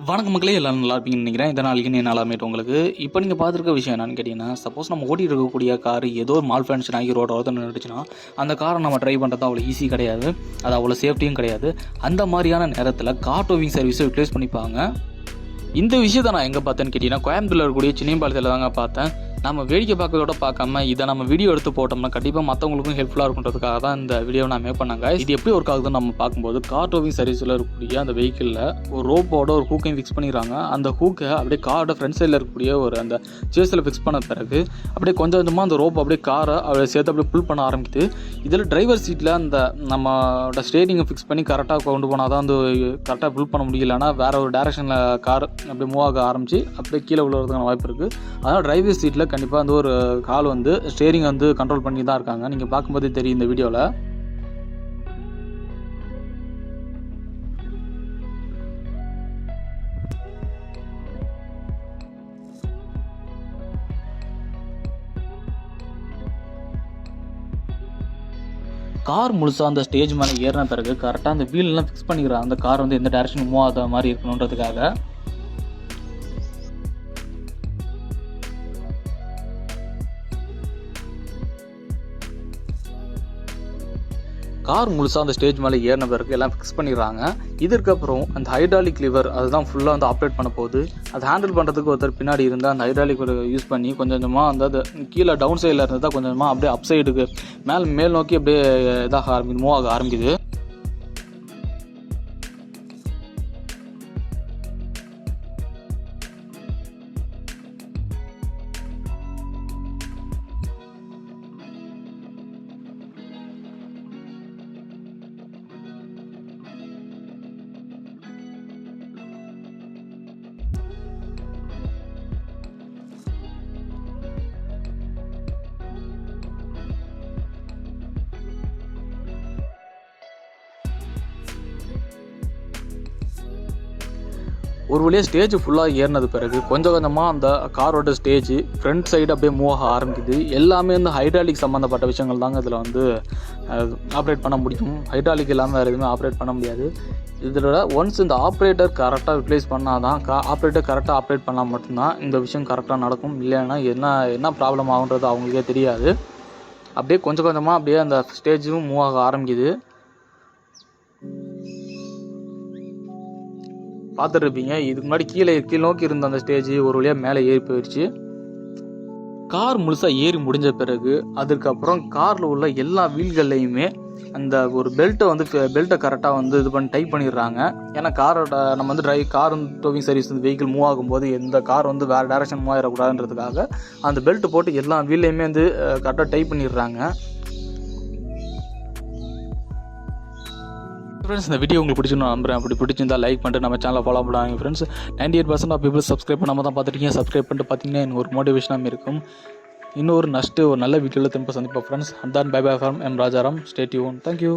வணக்கம் மக்களே, எல்லாரும் நல்லா இருப்பீங்கன்னு நினைக்கிறேன். இந்த நாளைக்கு நீ நல்லாமேட்டு உங்களுக்கு இப்போ நீங்கள் பார்த்துருக்க விஷயம் என்னன்னு கேட்டிங்கன்னா, சப்போஸ் நம்ம ஓட்டிகிட்டு இருக்கக்கூடிய கார் ஏதோ ஒரு மால் ஃபங்க்ஷன் ஆகி ரோட ஓரத்தில் நின்றுச்சுன்னா அந்த காரை நம்ம ட்ரைவ் பண்ணுறது அவ்வளோ ஈஸி கிடையாது, அது அவ்வளோ சேஃப்டியும் கிடையாது. அந்த மாதிரியான நேரத்தில் கார் டோவிங் சர்வீஸை யூட்டிலைஸ் பண்ணிப்பாங்க. இந்த விஷயத்தை நான் எங்கே பார்த்தேன்னு கேட்டிங்கன்னா, கோயம்புத்தூரில் இருக்கக்கூடிய சின்னியம்பாளையத்தில் தாங்க பார்த்தேன். நம்ம வேடிக்கை பார்க்கறதோட பார்க்காம இதை நம்ம வீடியோ எடுத்து போட்டோம்னா கண்டிப்பாக மற்றவங்களுக்கும் ஹெல்ப்ஃபுல்லாக இருக்குன்றதுக்காக தான் இந்த வீடியோ நான் மேக் பண்ணாங்க. இது எப்படி ஒர்க் ஆகுதுன்னு நம்ம பார்க்கும்போது, கார் டோவிங் சர்வீஸில் இருக்கக்கூடிய அந்த வெஹிக்கிளில் ஒரு ரோப்போட ஒரு ஹூக்கையும் ஃபிக்ஸ் பண்ணிடுறாங்க. அந்த ஹூக்கை அப்படியே காரோட ஃப்ரண்ட் சைடில் இருக்கக்கூடிய ஒரு அந்த சேஸில் ஃபிக்ஸ் பண்ண பிறகு அப்படியே கொஞ்சம் கொஞ்சமாக அந்த ரோப் அப்படியே காரை அப்படியே சேர்த்து அப்படியே புல் பண்ண ஆரம்பிக்குது. இதில் டிரைவர் சீட்டில் அந்த நம்மளோட ஸ்டேரிங்கை ஃபிக்ஸ் பண்ணி கரெக்டாக கொண்டு போனால் தான் அந்த கரெக்டாக புல் பண்ண முடியலன்னா வேறு ஒரு டேரக்ஷனில் கார் அப்படியே மூவ் ஆக ஆரம்பித்து அப்படியே கீழே விழுறதுக்கான வாய்ப்பு இருக்குது. அதனால் டிரைவர் சீட்டில் கண்டிப்பாக வந்து ஒரு கால் வந்து ஸ்டேரிங் வந்து கண்ட்ரோல் பண்ணி தான் இருக்காங்க. நீங்கள் பார்க்கும்போதே தெரியும் இந்த வீடியோவில். கார் முழுசாக அந்த ஸ்டேஜ் மேலே ஏறின பிறகு கரெக்டாக அந்த வீலெலாம் ஃபிக்ஸ் பண்ணிக்கிறாங்க. அந்த கார் வந்து எந்த டேரக்ஷன் மூவ் ஆகாத மாதிரி இருக்கணுன்றதுக்காக. கார் முழுசாக அந்த ஸ்டேஜ் மேலே ஏறின பிறகு எல்லாம் ஃபிக்ஸ் பண்ணிடுறாங்க. இதற்கப்புறம் அந்த ஹைட்ராலிக் லிவர் அதுதான் ஃபுல்லாக வந்து ஆப்ரேட் பண்ண போகுது. அதை ஹேண்டில் பண்ணுறதுக்கு ஒருத்தர் பின்னாடி இருந்தால் அந்த ஹைட்ராலிக் யூஸ் பண்ணி கொஞ்சம் கொஞ்சமாக வந்து அது கீழே டவுன் சைடில் இருந்ததாக கொஞ்சம் கொஞ்சமாக அப்படியே அப் சைடுக்கு மேல் நோக்கி அப்படியே இதாக மூவ் ஆக ஆரம்பிக்குது. ஒரு வழியாக ஸ்டேஜ் ஃபுல்லாக ஏறினது பிறகு கொஞ்சம் கொஞ்சமாக அந்த காரோட ஸ்டேஜ் ஃப்ரண்ட் சைடு அப்படியே மூவ் ஆக ஆரம்பிக்குது. எல்லாமே வந்து ஹைட்ராலிக் சம்மந்தப்பட்ட விஷயங்கள் தாங்க இதில் வந்து ஆப்ரேட் பண்ண முடியும். ஹைட்ராலிக் இல்லாமல் வேறு எதுவுமே ஆப்ரேட் பண்ண முடியாது. இதில் ஒன்ஸ் இந்த ஆப்ரேட்டர் கரெக்டாக யூட்டிலைஸ் பண்ணால் தான் ஆப்ரேட்டர் கரெக்டாக ஆப்ரேட் பண்ணால் மட்டும்தான் இந்த விஷயம் கரெக்டாக நடக்கும். இல்லைன்னா என்ன ப்ராப்ளம் ஆகுன்றது அவங்களுக்கே தெரியாது. அப்படியே கொஞ்சம் கொஞ்சமாக அப்படியே அந்த ஸ்டேஜும் மூவ் ஆக ஆரம்பிக்குது. பார்த்துட்ருப்பீங்க, இதுக்கு முன்னாடி கீழே நோக்கி இருந்த அந்த ஸ்டேஜ் ஒரு வழியாக மேலே ஏறி போயிடுச்சு. கார் முழுசாக ஏறி முடிஞ்ச பிறகு அதுக்கப்புறம் காரில் உள்ள எல்லா வீல்கள்லையுமே அந்த ஒரு பெல்ட்டை கரெக்டாக வந்து இது பண்ணி டைப் பண்ணிடுறாங்க. ஏன்னா காரோட நம்ம வந்து கார் டோவிங் சர்வீஸ் வந்து வெஹிக்கிள் மூவ் ஆகும்போது எந்த கார் வந்து வேறு டேரக்ஷன் மூவ் ஆகிடக்கூடாதுன்றதுக்காக அந்த பெல்ட் போட்டு எல்லா வீல்லையுமே வந்து கரெக்டாக டைப் பண்ணிடுறாங்க. ஃப்ரெண்ட்ஸ், இந்த வீடியோ உங்களுக்கு பிடிச்சுன்னு நம்புறேன். அப்படி பிடிச்சிருந்தா லைக் பண்ணிட்டு நம்ம சேனலை ஃபாலோ பண்ணுவாங்க. ஃப்ரெண்ட்ஸ், 98% ஆஃப் பீப்புள் சப்ஸ்கிரைப் பண்ணாமல் தான் பார்த்துருக்கீங்க. சப்ஸ்கிரைப் பண்ணிட்டு பார்த்தீங்கன்னா எனக்கு ஒரு மோட்டிவேஷனாக இருக்கும். இன்னொரு நல்ல வீடியோவில் திரும்ப சந்திப்போம் friends. And bye bye from M Rajaram. Stay tune. Thank you.